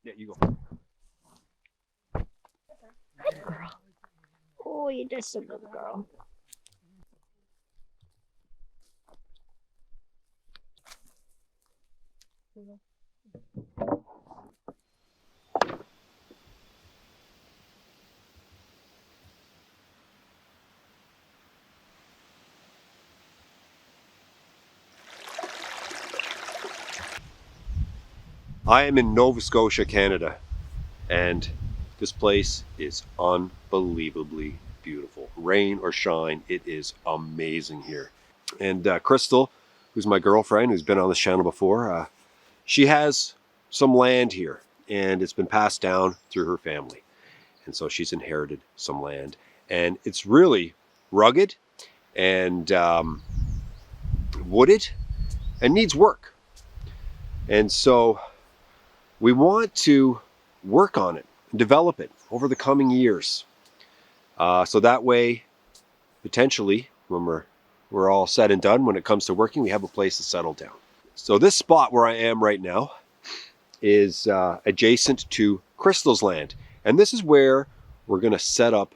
Yeah, you go. Good girl. Oh, you're just a good girl. I am in Nova Scotia, Canada, and this place is unbelievably beautiful. Rain or shine, it is amazing here. And Crystal, who's my girlfriend, who's been on this channel before, she has some land here, and it's been passed down through her family. And so she's inherited some land. And it's really rugged and wooded and needs work. And so we want to work on it and develop it over the coming years. So that way, potentially, when we're all said and done, when it comes to working, we have a place to settle down. So this spot where I am right now is adjacent to Crystal's land. And this is where we're going to set up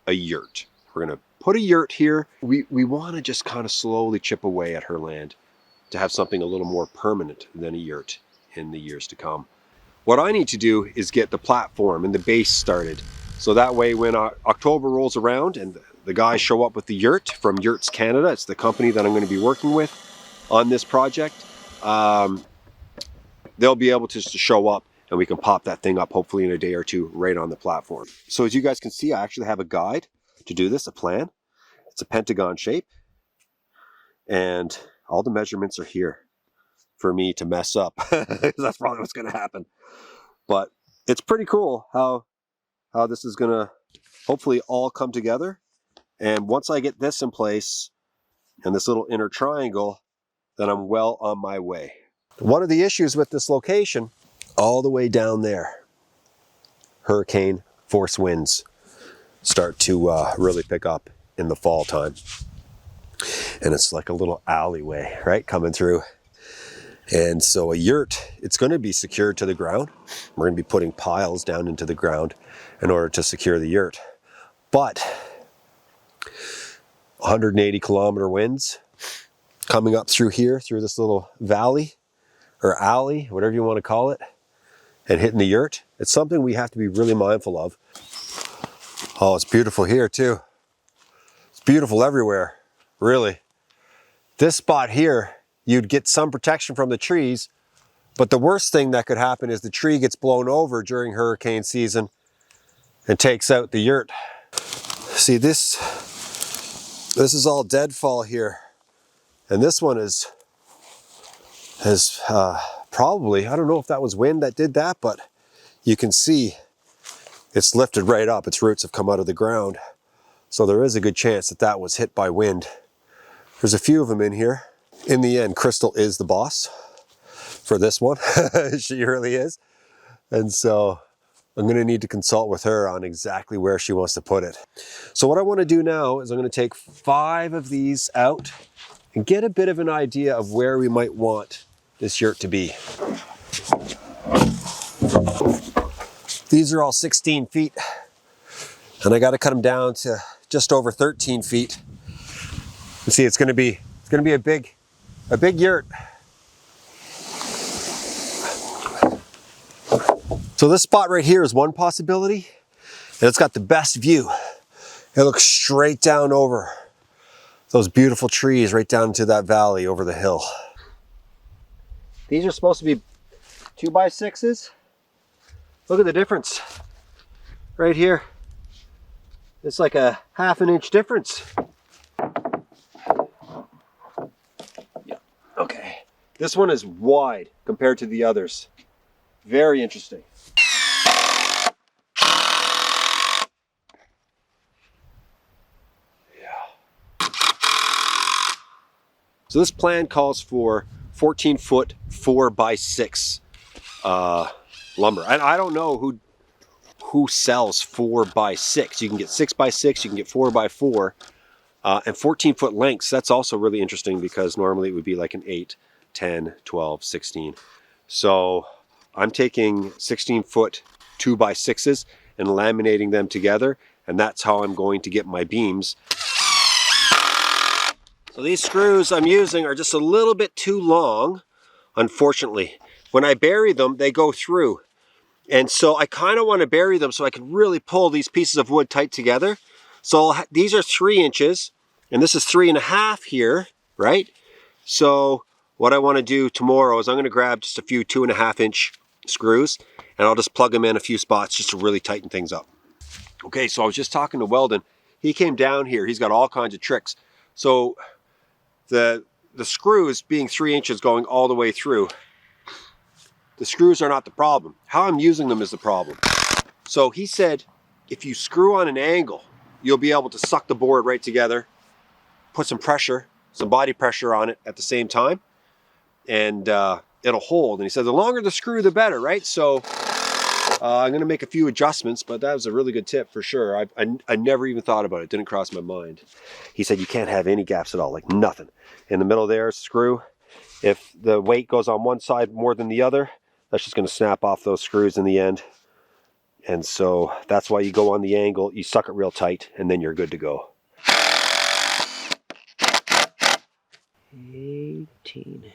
a yurt. We're going to put a yurt here. We want to just kind of slowly chip away at her land to have something a little more permanent than a yurt in the years to come. What I need to do is get the platform and the base started. So that way when October rolls around and the guys show up with the yurt from Yurts Canada, it's the company that I'm going to be working with on this project, they'll be able to show up and we can pop that thing up hopefully in a day or two right on the platform. So as you guys can see, I actually have a guide to do this, a plan. It's a pentagon shape and all the measurements are here for me to mess up. That's probably what's going to happen. But it's pretty cool how this is going to hopefully all come together. And once I get this in place and this little inner triangle, then I'm well on my way. One of the issues with this location, all the way down there, hurricane force winds start to really pick up in the fall time. And it's like a little alleyway, right, coming through. And so a yurt, it's going to be secured to the ground. We're going to be putting piles down into the ground in order to secure the yurt. But 180 kilometer winds coming up through here, through this little valley or alley, whatever you want to call it, and hitting the yurt. It's something we have to be really mindful of. Oh, it's beautiful here too. It's beautiful everywhere, really. This spot here, you'd get some protection from the trees, but the worst thing that could happen is the tree gets blown over during hurricane season and takes out the yurt. See, this is all deadfall here, and this one has probably, I don't know if that was wind that did that, but you can see it's lifted right up. Its roots have come out of the ground, so there is a good chance that that was hit by wind. There's a few of them in here. In the end, Crystal is the boss for this one. She really is. And so I'm going to need to consult with her on exactly where she wants to put it. So what I want to do now is I'm going to take 5 of these out and get a bit of an idea of where we might want this yurt to be. These are all 16 feet and I got to cut them down to just over 13 feet. You see, it's going to be a big yurt. So this spot right here is one possibility, and it's got the best view. It looks straight down over those beautiful trees right down into that valley over the hill. These are supposed to be 2x6s. Look at the difference right here. It's like a ½ inch difference. Yeah, okay. This one is wide compared to the others. Very interesting. So this plan calls for 14-foot 4x6 lumber. And I don't know who sells 4x6. You can get 6x6, you can get 4x4, and 14-foot lengths. That's also really interesting because normally it would be like an 8, 10, 12, 16. So I'm taking 16-foot 2x6s and laminating them together, and that's how I'm going to get my beams. So these screws I'm using are just a little bit too long, unfortunately. When I bury them, they go through. And so I kind of want to bury them so I can really pull these pieces of wood tight together. So these are 3 inches, and this is 3.5 here, right? So what I want to do tomorrow is I'm going to grab just a few 2.5-inch screws, and I'll just plug them in a few spots just to really tighten things up. Okay, so I was just talking to Weldon. He came down here. He's got all kinds of tricks. So the screws being 3 inches going all the way through, the screws are not the problem. How I'm using them is the problem. So he said, if you screw on an angle, you'll be able to suck the board right together, put some pressure, some body pressure on it at the same time, and it'll hold. And he said, the longer the screw, the better, right? So I'm going to make a few adjustments, but that was a really good tip for sure. I never even thought about it. It didn't cross my mind. He said you can't have any gaps at all, like nothing. In the middle there, screw. If the weight goes on one side more than the other, that's just going to snap off those screws in the end. And so that's why you go on the angle, you suck it real tight, and then you're good to go. 18.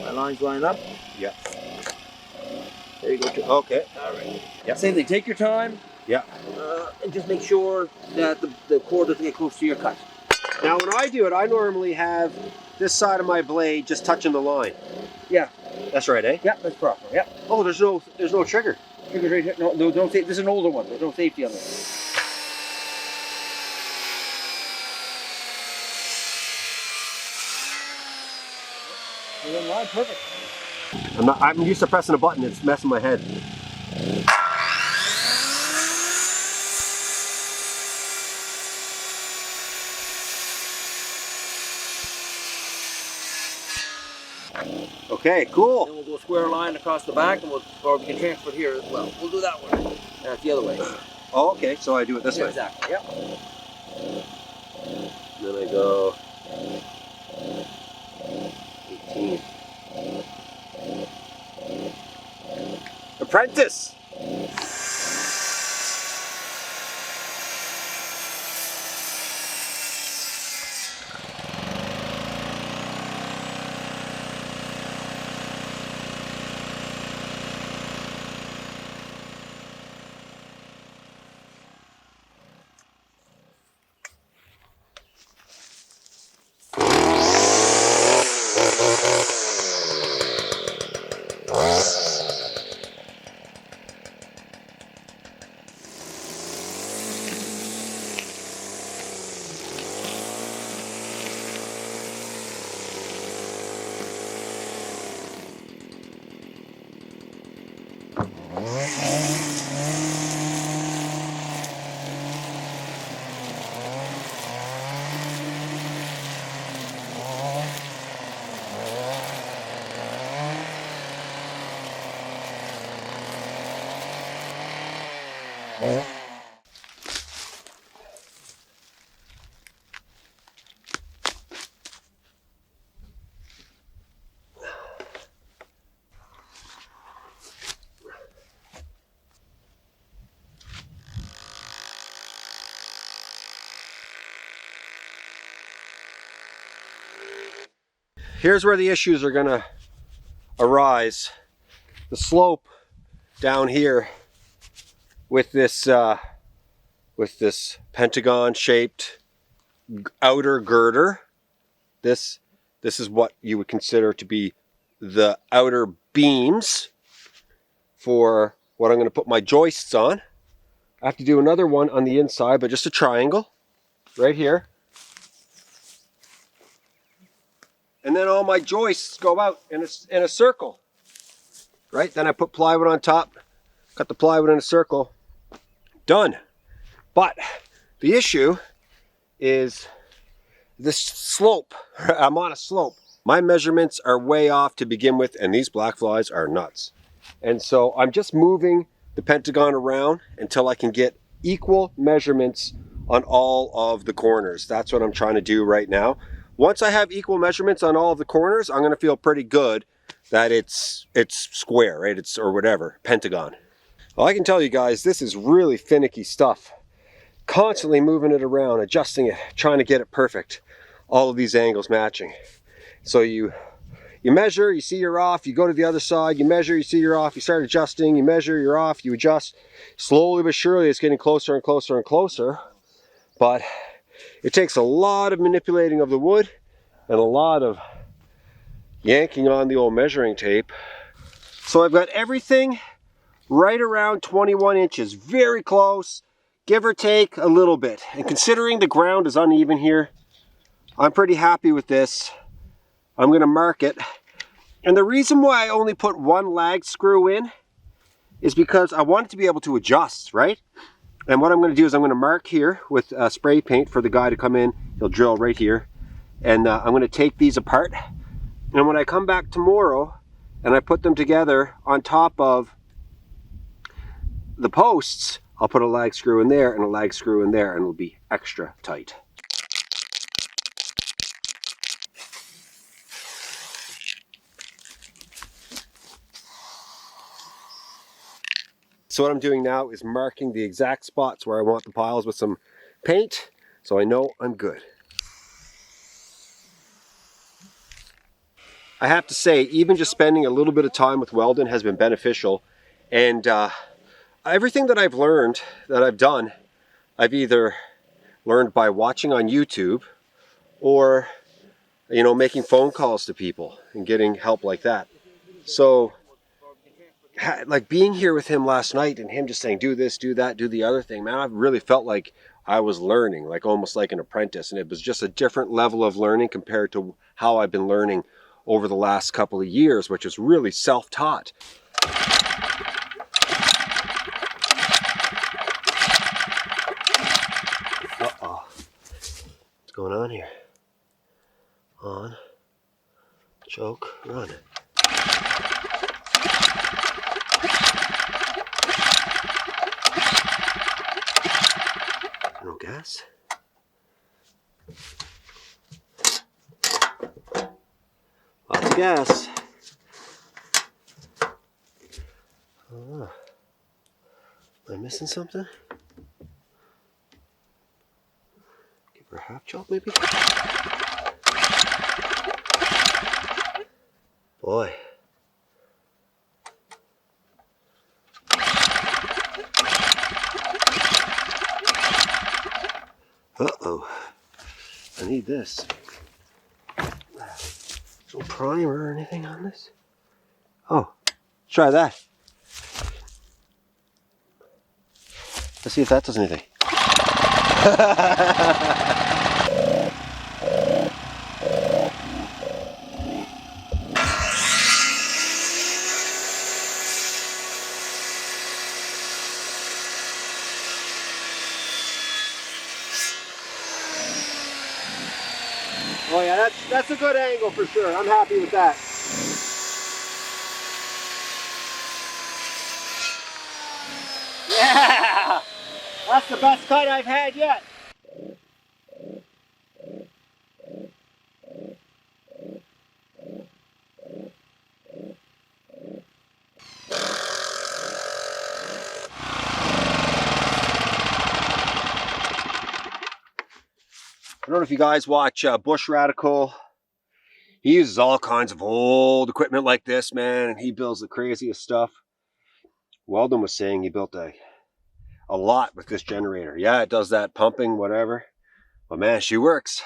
My lines line up. Yeah. There you go. Okay. All right. Yeah. Same thing. Take your time. Yeah. And just make sure that the cord doesn't get close to your cut. Now when I do it, I normally have this side of my blade just touching the line. Yeah. That's right, eh? Yeah, that's proper. Yeah. Oh, there's no trigger. Trigger's right here. No, don't say. This is an older one. There's no safety on this. You're in line. Perfect. I'm used to pressing a button. It's messing my head. Okay, cool. Then we'll go square line across the back, and or we can transfer it here as well. We'll do that one. That's the other way. Oh, okay. So I do it this way. Exactly. Yep. Then I go 18. Apprentice. Here's where the issues are gonna arise. The slope down here with this pentagon shaped outer girder. This is what you would consider to be the outer beams for what I'm going to put my joists on. I have to do another one on the inside, but just a triangle right here. And then all my joists go out in a circle. Right? Then I put plywood on top, cut the plywood in a circle. Done. But the issue is this slope. I'm on a slope. My measurements are way off to begin with, and these black flies are nuts. And so I'm just moving the pentagon around until I can get equal measurements on all of the corners. That's what I'm trying to do right now. Once I have equal measurements on all of the corners, I'm going to feel pretty good that it's square, right? It's, or whatever, pentagon. Well, I can tell you guys, this is really finicky stuff. Constantly moving it around, adjusting it, trying to get it perfect. All of these angles matching. So you measure, you see you're off, you go to the other side, you measure, you see you're off, you start adjusting, you measure, you're off, you adjust. Slowly but surely it's getting closer and closer and closer. But it takes a lot of manipulating of the wood and a lot of yanking on the old measuring tape. So I've got everything right around 21 inches, very close, give or take a little bit. And considering the ground is uneven here, I'm pretty happy with this. I'm going to mark it. And the reason why I only put one lag screw in is because I want it to be able to adjust, right? And what I'm going to do is I'm going to mark here with spray paint for the guy to come in. He'll drill right here. And I'm going to take these apart. And when I come back tomorrow and I put them together on top of the posts, I'll put a lag screw in there and a lag screw in there, and it'll be extra tight. So what I'm doing now is marking the exact spots where I want the piles with some paint, so I know I'm good. I have to say, even just spending a little bit of time with Weldon has been beneficial. And everything that I've learned, that I've done, I've either learned by watching on YouTube or, you know, making phone calls to people and getting help like that. So like being here with him last night and him just saying, do this, do that, do the other thing, man, I really felt like I was learning, like almost like an apprentice. And it was just a different level of learning compared to how I've been learning over the last couple of years, which is really self-taught. Uh-oh. What's going on here? On, choke, run. No gas. Lots of gas. Oh, am I missing something? Give her a half chop maybe? Boy. Uh-oh. I need this. No primer or anything on this? Oh, try that. Let's see if that does anything. Oh yeah, that's a good angle for sure. I'm happy with that. Yeah! That's the best cut I've had yet. I don't know if you guys watch Bush Radical. He uses all kinds of old equipment like this, man, and he builds the craziest stuff. Weldon was saying he built a lot with this generator. Yeah, it does that pumping, whatever. But man, she works.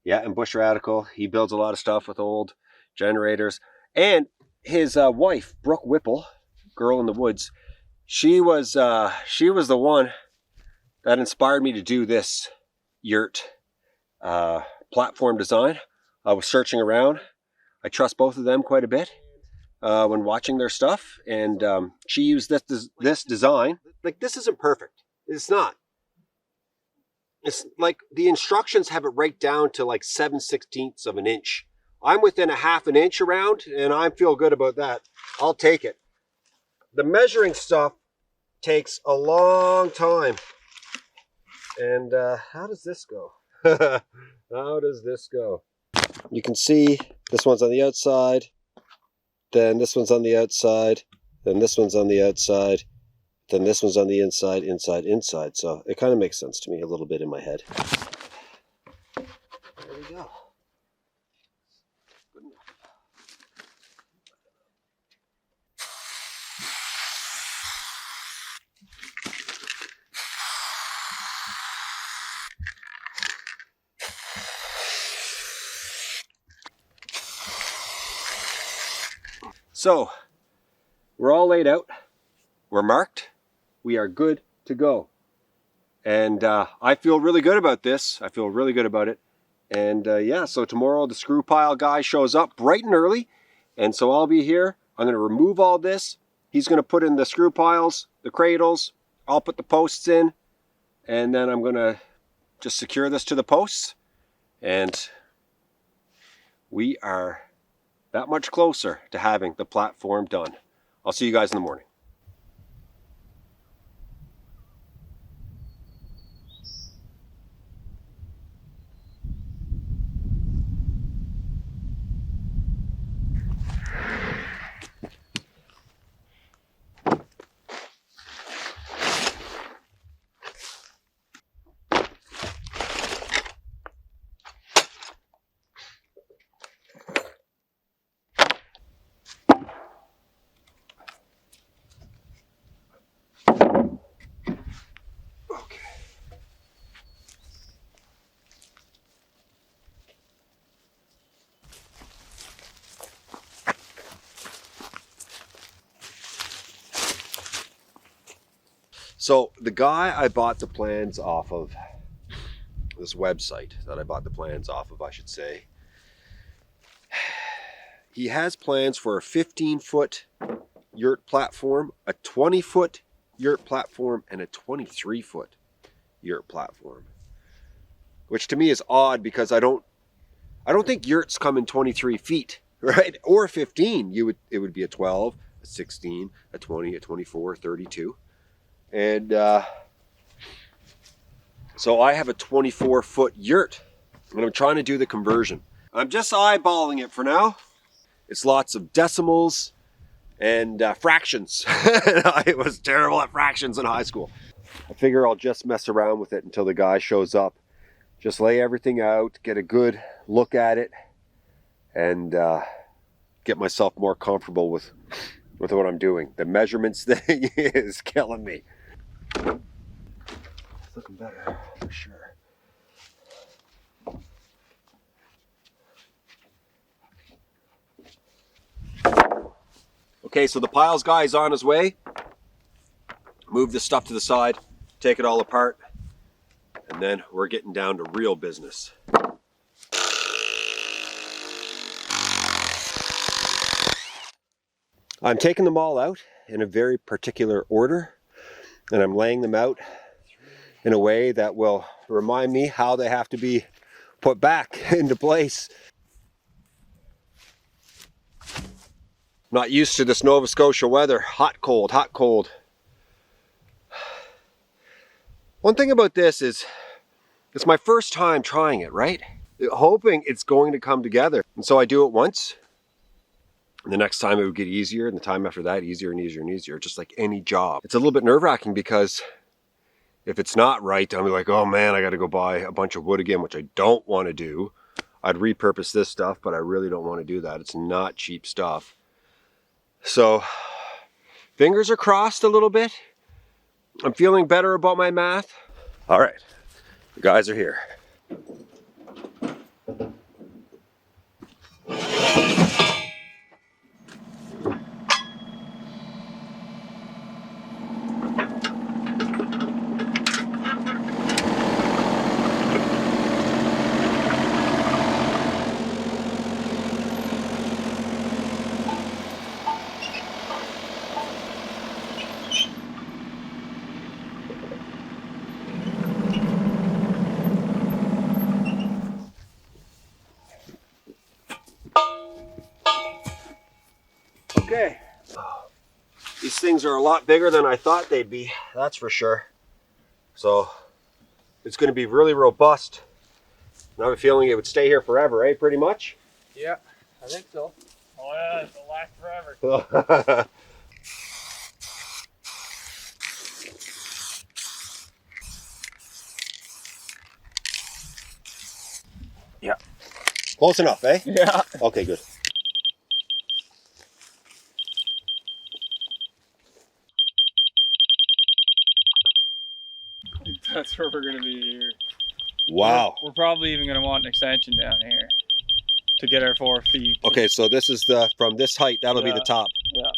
Yeah, and Bush Radical, he builds a lot of stuff with old generators. And his wife, Brooke Whipple, Girl in the Woods, she was the one that inspired me to do this Yurt platform design. I was searching around. I trust both of them quite a bit when watching their stuff, and she used this design. Like, this isn't perfect. It's not. it's like the instructions have it right down to like 7/16 of an inch. I'm within a half an inch around, and I feel good about that. I'll take it. The measuring stuff takes a long time. And how does this go? How does this go? You can see this one's on the outside, then this one's on the outside, then this one's on the outside, then this one's on the inside, inside, inside. So it kind of makes sense to me a little bit in my head. There we go. So we're all laid out. We're marked. We are good to go. And I feel really good about this. I feel really good about it. And yeah, so tomorrow the screw pile guy shows up bright and early. And so I'll be here. I'm going to remove all this. He's going to put in the screw piles, the cradles. I'll put the posts in. And then I'm going to just secure this to the posts. And we are that much closer to having the platform done. I'll see you guys in the morning. So the guy I bought the plans off of, this website that I bought the plans off of, I should say, he has plans for a 15-foot yurt platform, a 20-foot yurt platform, and a 23-foot yurt platform. Which to me is odd because I don't think yurts come in 23 feet, right? Or 15. It would be a 12, a 16, a 20, a 24, 32. And so I have a 24-foot yurt, and I'm trying to do the conversion. I'm just eyeballing it for now. It's lots of decimals and fractions. I was terrible at fractions in high school. I figure I'll just mess around with it until the guy shows up. Just lay everything out, get a good look at it, and get myself more comfortable with what I'm doing. The measurements thing is killing me. It's looking better, for sure. Okay, so the piles guy is on his way. Move this stuff to the side, take it all apart, and then we're getting down to real business. I'm taking them all out in a very particular order, and I'm laying them out in a way that will remind me how they have to be put back into place. Not used to this Nova Scotia weather. Hot, cold, hot, cold. One thing about this is it's my first time trying it, right? Hoping it's going to come together. And so I do it once. And the next time it would get easier, and the time after that easier and easier and easier, just like any job. It's a little bit nerve-wracking because if it's not right, I'll be like, oh man, I gotta go buy a bunch of wood again, which I don't want to do. I'd repurpose this stuff, but I really don't want to do that. It's not cheap stuff. So, fingers are crossed a little bit. I'm feeling better about my math. All right, the guys are here. Okay. These things are a lot bigger than I thought they'd be, that's for sure. So it's going to be really robust. I have a feeling it would stay here forever, eh? Pretty much? Yeah, I think so. Oh yeah, it'll last forever. Yeah. Close enough, eh? Yeah. Okay, good. That's where we're gonna be here. Wow. We're probably even gonna want an extension down here to get our 4 feet. Okay, so this is from this height, that'll be the top. Yeah.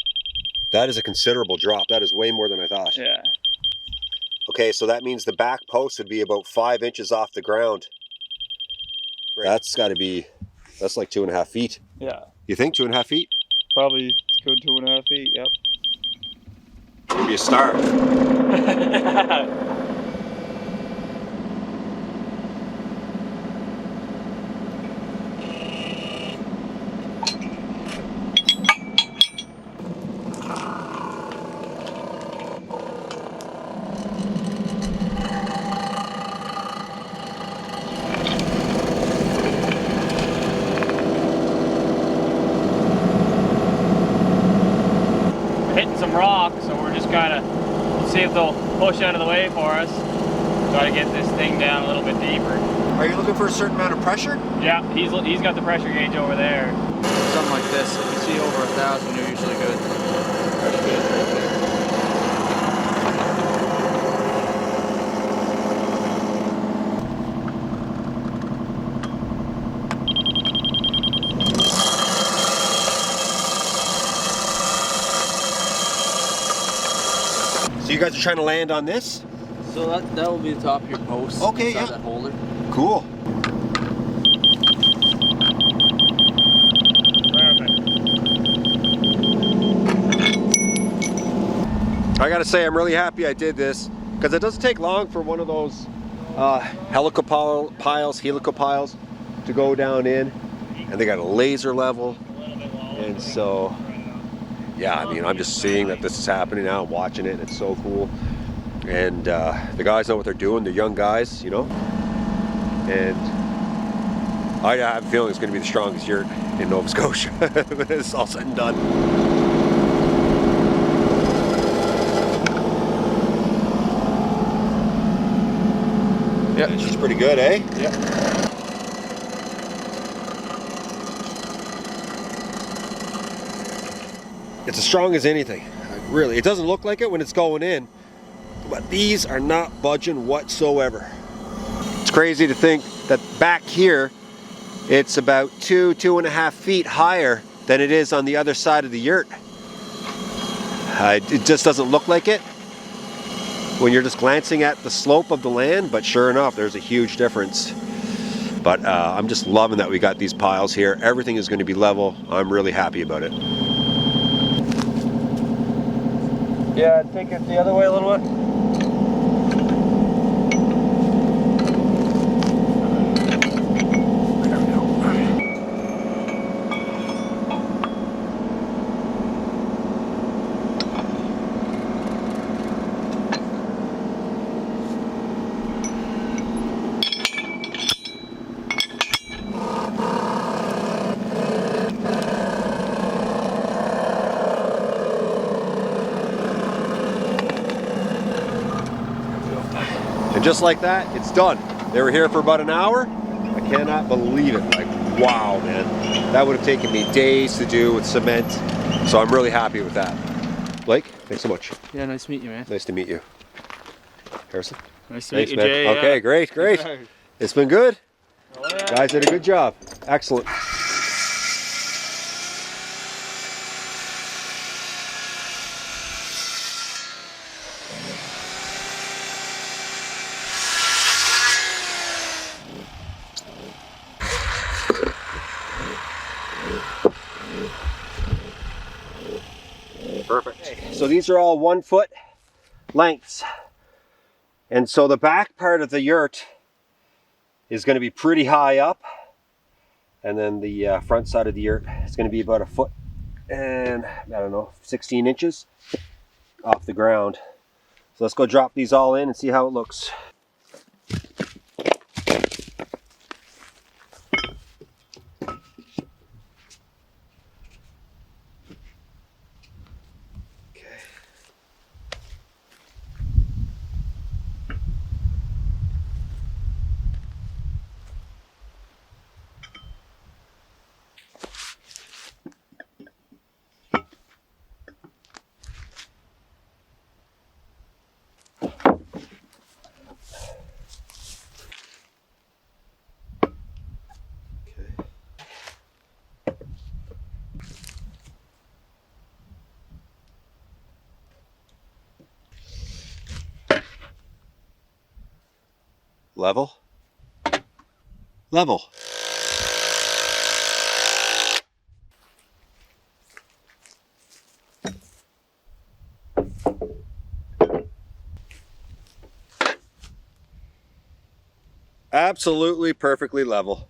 That is a considerable drop. That is way more than I thought. Yeah. Okay, so that means the back post would be about 5 inches off the ground. Right. That's like 2.5 feet. Yeah. You think 2.5 feet? Probably good 2.5 feet. Yep. Maybe a star. Hitting some rocks, so we're just kind of see if they'll push out of the way for us. Try to get this thing down a little bit deeper. Are you looking for a certain amount of pressure? Yeah, he's got the pressure gauge over there. Something like this. If you see over 1,000, you're usually good. Pressure gauge right there. So you guys are trying to land on this? So that will be the top of your post. Okay, inside yeah. That holder. Cool. Perfect. I gotta say, I'm really happy I did this because it doesn't take long for one of those helicopiles to go down in, and they got a laser level, and so yeah, I mean, I'm just seeing that this is happening now. I'm watching it, and it's so cool. And the guys know what they're doing. They're young guys, you know. And I have a feeling it's going to be the strongest yurt in Nova Scotia when it's all said and done. Yeah, she's pretty good, eh? Yeah. It's as strong as anything. Really, it doesn't look like it when it's going in, but these are not budging whatsoever. It's crazy to think that back here, it's about 2.5 feet higher than it is on the other side of the yurt. It just doesn't look like it when you're just glancing at the slope of the land, but sure enough, there's a huge difference. But I'm just loving that we got these piles here. Everything is going to be level. I'm really happy about it. Yeah, take it the other way a little bit. And just like that, it's done. They were here for about an hour. I cannot believe it. Like, wow, man. That would have taken me days to do with cement. So I'm really happy with that. Blake, thanks so much. Yeah, nice to meet you, man. Nice to meet you. Harrison? Nice to Thanks, meet you, man. Jay. Okay, yeah. great, great. It's been good. Oh, yeah. Guys did a good job. Excellent. Perfect. Okay, so these are all 1 foot lengths. And so the back part of the yurt is going to be pretty high up. And then the front side of the yurt is going to be about 1 foot and I don't know, 16 inches off the ground. So let's go drop these all in and see how it looks. Level. Level. Absolutely perfectly level.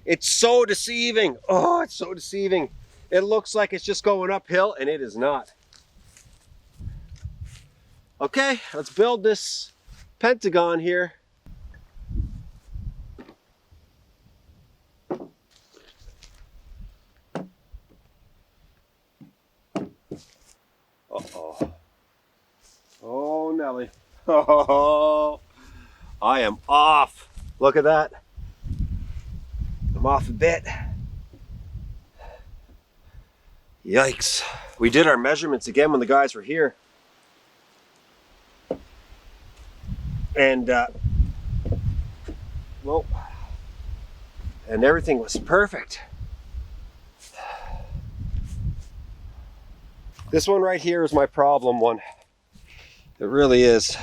It's so deceiving. Oh, it's so deceiving. It looks like it's just going uphill, and it is not. Okay, let's build this pentagon here. Uh-oh. Oh, Nelly. Oh, I am off. Look at that. I'm off a bit. Yikes. We did our measurements again when the guys were here. And, well, and everything was perfect. This one right here is my problem one. It really is.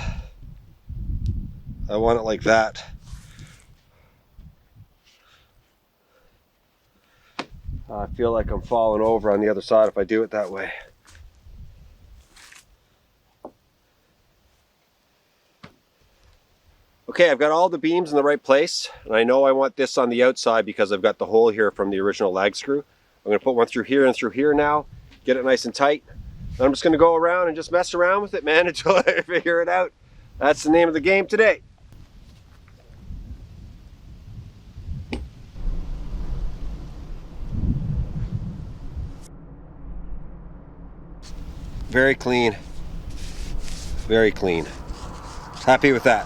I want it like that. I feel like I'm falling over on the other side if I do it that way. Okay, I've got all the beams in the right place, and I know I want this on the outside because I've got the hole here from the original lag screw. I'm going to put one through here and through here now, get it nice and tight. And I'm just going to go around and just mess around with it, man, until I figure it out. That's the name of the game today. Very clean. Very clean. Happy with that.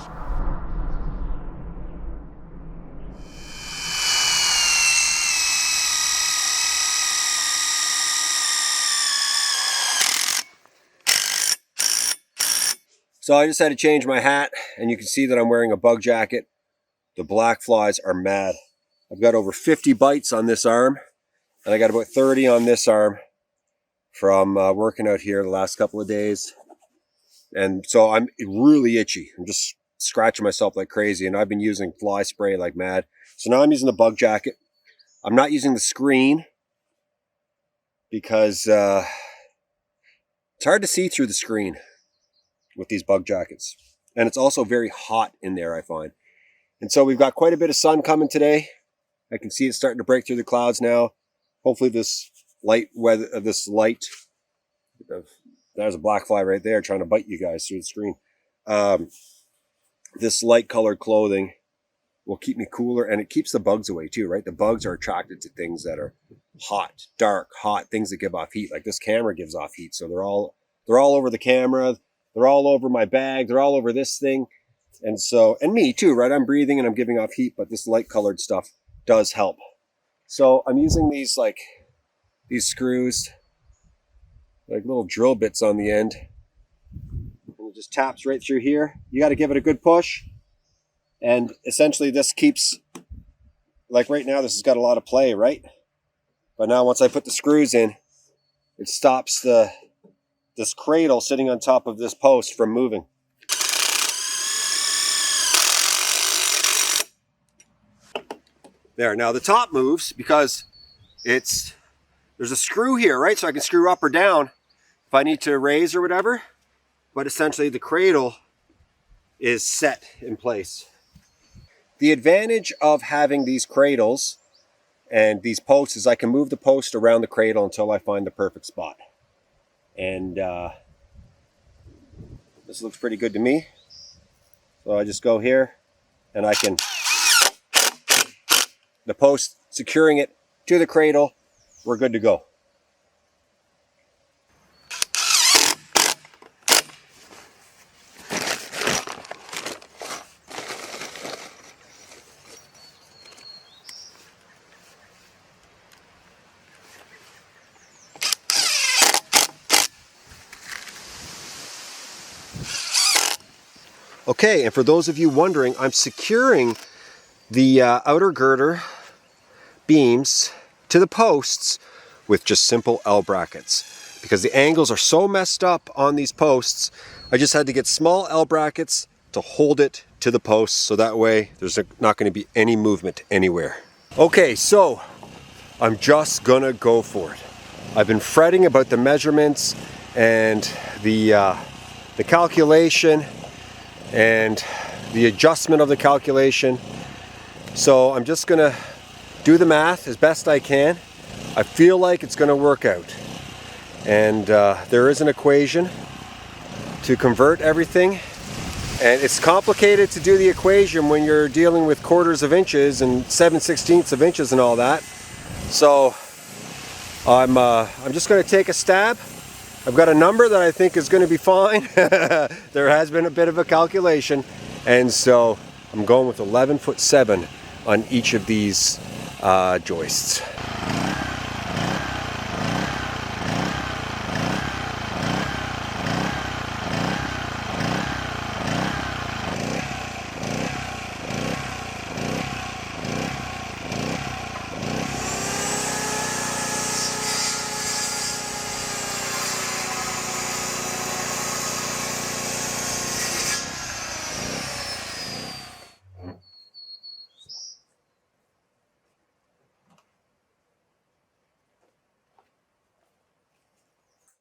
So I just had to change my hat, and you can see that I'm wearing a bug jacket. The black flies are mad. I've got over 50 bites on this arm, and I got about 30 on this arm from working out here the last couple of days. And so I'm really itchy. I'm just scratching myself like crazy, and I've been using fly spray like mad. So now I'm using the bug jacket. I'm not using the screen because it's hard to see through the screen with these bug jackets. And it's also very hot in there, I find. And so we've got quite a bit of sun coming today. I can see it starting to break through the clouds now. Hopefully this light weather, there's a black fly right there trying to bite you guys through the screen. This light colored clothing will keep me cooler, and it keeps the bugs away too, right? The bugs are attracted to things that are hot, dark, hot, things that give off heat. Like this camera gives off heat, so they're all over the camera. They're all over my bag. They're all over this thing. And so, and me too, right? I'm breathing and I'm giving off heat, but this light colored stuff does help. So I'm using these screws, like little drill bits on the end. And it just taps right through here. You got to give it a good push. And essentially this keeps, like right now, this has got a lot of play, right? But now once I put the screws in, it stops this cradle sitting on top of this post from moving. There, now the top moves because there's a screw here, right? So I can screw up or down if I need to raise or whatever. But essentially the cradle is set in place. The advantage of having these cradles And these posts is I can move the post around the cradle until I find the perfect spot. And this looks pretty good to me. So I just go here and I can, the post securing it to the cradle, we're good to go. Okay, and for those of you wondering, I'm securing the outer girder beams to the posts with just simple L brackets. Because the angles are so messed up on these posts, I just had to get small L brackets to hold it to the posts, so that way there's not going to be any movement anywhere. Okay, so I'm just gonna go for it. I've been fretting about the measurements and the calculation and the adjustment of the calculation. So I'm just gonna do the math as best I can. I feel like it's gonna work out. And there is an equation to convert everything. And it's complicated to do the equation when you're dealing with quarters of inches and 7/16 of inches and all that. So I'm just gonna take a stab. I've got a number that I think is going to be fine. There has been a bit of a calculation, and so I'm going with 11'7" on each of these joists.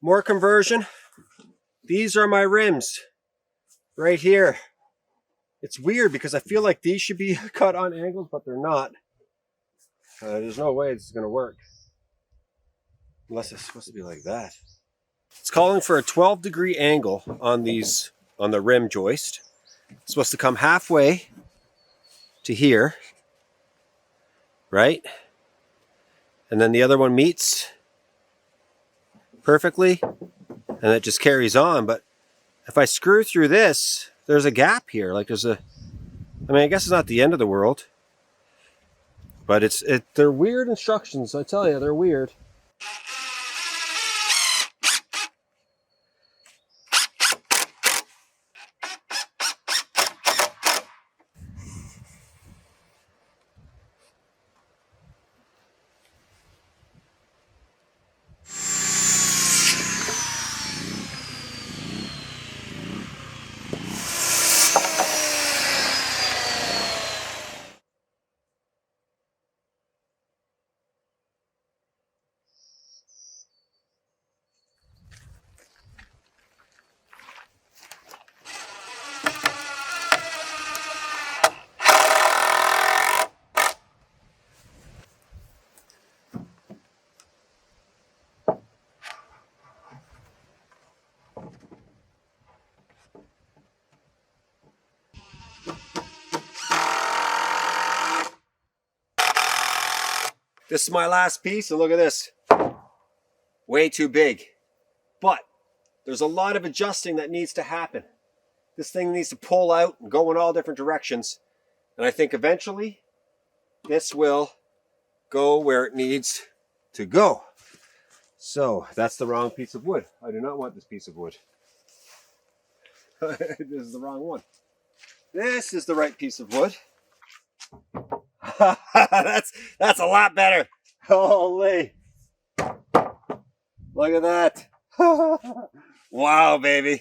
More conversion. These are my rims right here. It's weird because I feel like these should be cut on angles, but they're not. There's no way this is going to work. Unless it's supposed to be like that. It's calling for a 12-degree angle on these, on the rim joist. It's supposed to come halfway to here, right? And then the other one meets perfectly, and it just carries on. But if I screw through this, there's a gap here. Like there's a, I mean, I guess it's not the end of the world, but they're weird instructions. I tell you, they're weird. This is my last piece, and look at this. Way too big. But there's a lot of adjusting that needs to happen. This thing needs to pull out and go in all different directions. And I think eventually this will go where it needs to go. So that's the wrong piece of wood. I do not want this piece of wood. This is the wrong one. This is the right piece of wood. That's a lot better. Holy. Look at that. Wow, baby.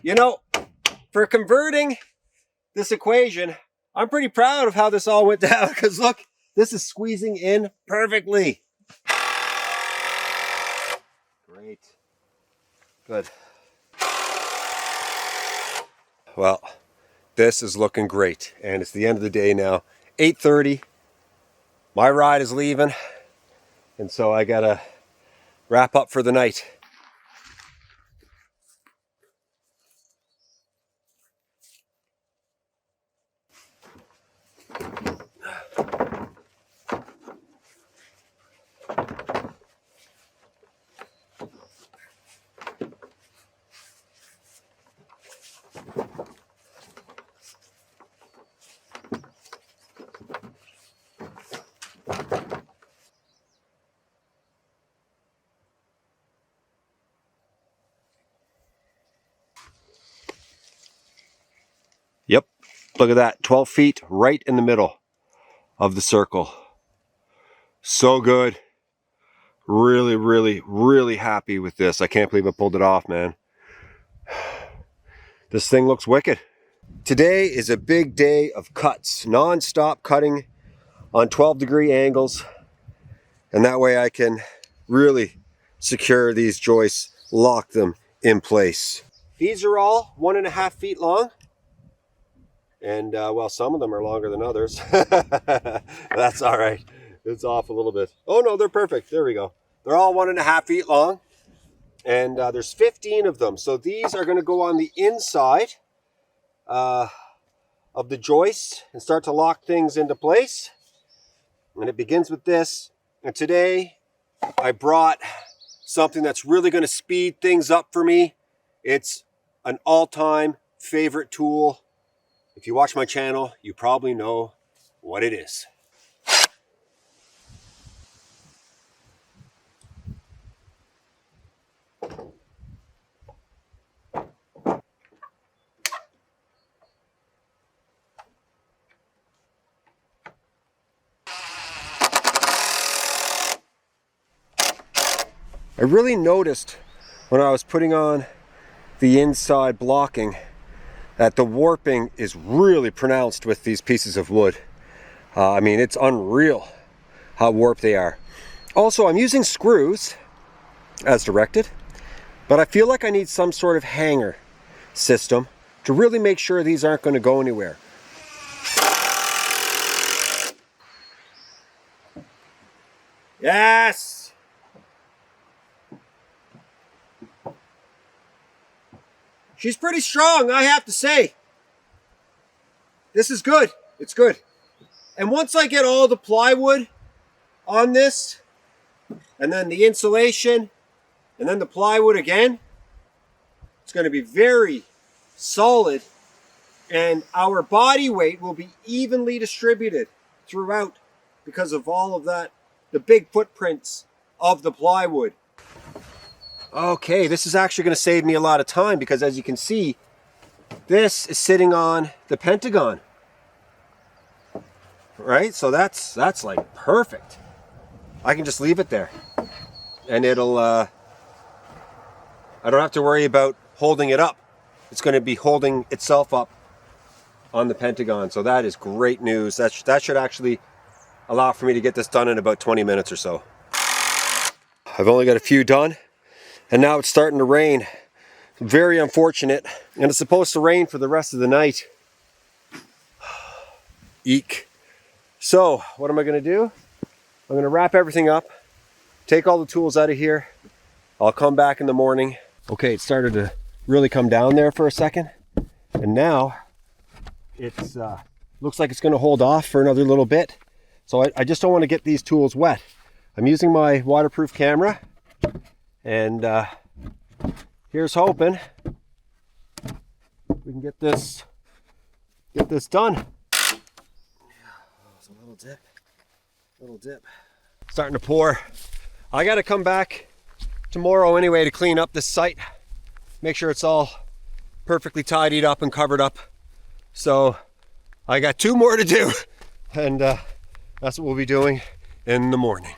You know, for converting this equation, I'm pretty proud of how this all went down, because look, this is squeezing in perfectly. Great. Good. Well, this is looking great, and it's the end of the day now. 8:30. My ride is leaving, and so I gotta wrap up for the night. Yep, look at that, 12 feet right in the middle of the circle. So good. Really, really, really happy with this. I can't believe I pulled it off, man. This thing looks wicked. Today is a big day of cuts, non-stop cutting on 12-degree angles. And that way I can really secure these joists, lock them in place. These are all 1.5 feet long. And well, some of them are longer than others. That's all right. It's off a little bit. Oh no, they're perfect. There we go. They're all 1.5 feet long. And there's 15 of them. So these are going to go on the inside of the joist and start to lock things into place. And it begins with this. And today I brought something that's really going to speed things up for me. It's an all-time favorite tool. If you watch my channel, you probably know what it is. I really noticed when I was putting on the inside blocking that the warping is really pronounced with these pieces of wood. I mean, it's unreal how warped they are. Also, I'm using screws as directed, but I feel like I need some sort of hanger system to really make sure these aren't going to go anywhere. Yes! She's pretty strong, I have to say. This is good. It's good. And once I get all the plywood on this, and then the insulation, and then the plywood again, it's going to be very solid, and our body weight will be evenly distributed throughout because of all of that, the big footprints of the plywood. Okay, this is actually going to save me a lot of time because as you can see, this is sitting on the pentagon. Right? So that's like perfect. I can just leave it there. And it'll, I don't have to worry about holding it up. It's going to be holding itself up on the pentagon. So that is great news. That should actually allow for me to get this done in about 20 minutes or so. I've only got a few done. And now it's starting to rain. Very unfortunate. And it's supposed to rain for the rest of the night. Eek. So, what am I going to do? I'm going to wrap everything up. Take all the tools out of here. I'll come back in the morning. Okay, it started to really come down there for a second. And now, it's looks like it's going to hold off for another little bit. So I just don't want to get these tools wet. I'm using my waterproof camera. And here's hoping we can get this done. It's a little dip. Starting to pour. I got to come back tomorrow anyway to clean up this site. Make sure it's all perfectly tidied up and covered up. So I got 2 more to do, and that's what we'll be doing in the morning.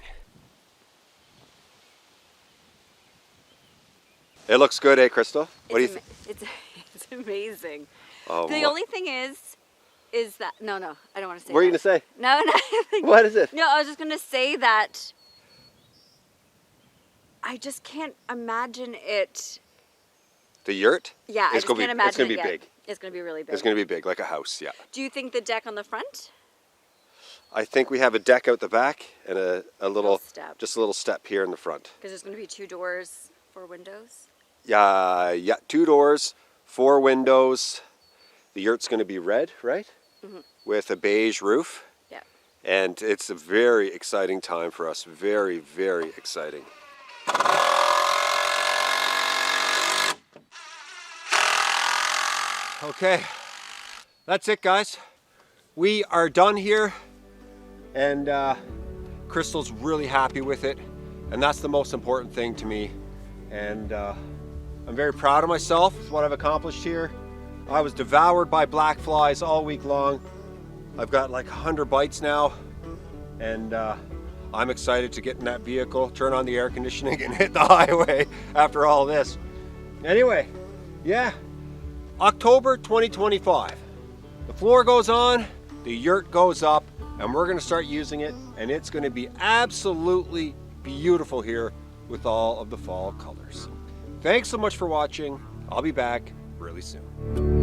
It looks good, eh, Crystal? What do you think? It's amazing. Oh, the only thing is that no, I don't want to say. What are you gonna say? No. What is it? No, I was just gonna say that I just can't imagine it. The yurt? Yeah, I just can't imagine it's gonna be it yet. big. It's gonna be really big. It's gonna be big, like a house, yeah. Do you think the deck on the front? I think we have a deck out the back and a little step. just a little step here in the front. Because there's going to be 2 doors, 4 windows. Yeah, 2 doors, 4 windows. The yurt's going to be red, right? Mm-hmm. With a beige roof. Yeah. And it's a very exciting time for us. Very, very exciting. Okay, that's it, guys. We are done here, and Crystal's really happy with it, and that's the most important thing to me. And I'm very proud of myself with what I've accomplished here. I was devoured by black flies all week long. I've got like 100 bites now, and I'm excited to get in that vehicle, turn on the air conditioning, and hit the highway after all this. Anyway, yeah, October 2025. The floor goes on, the yurt goes up, and we're going to start using it, and it's going to be absolutely beautiful here with all of the fall colors. Thanks so much for watching. I'll be back really soon.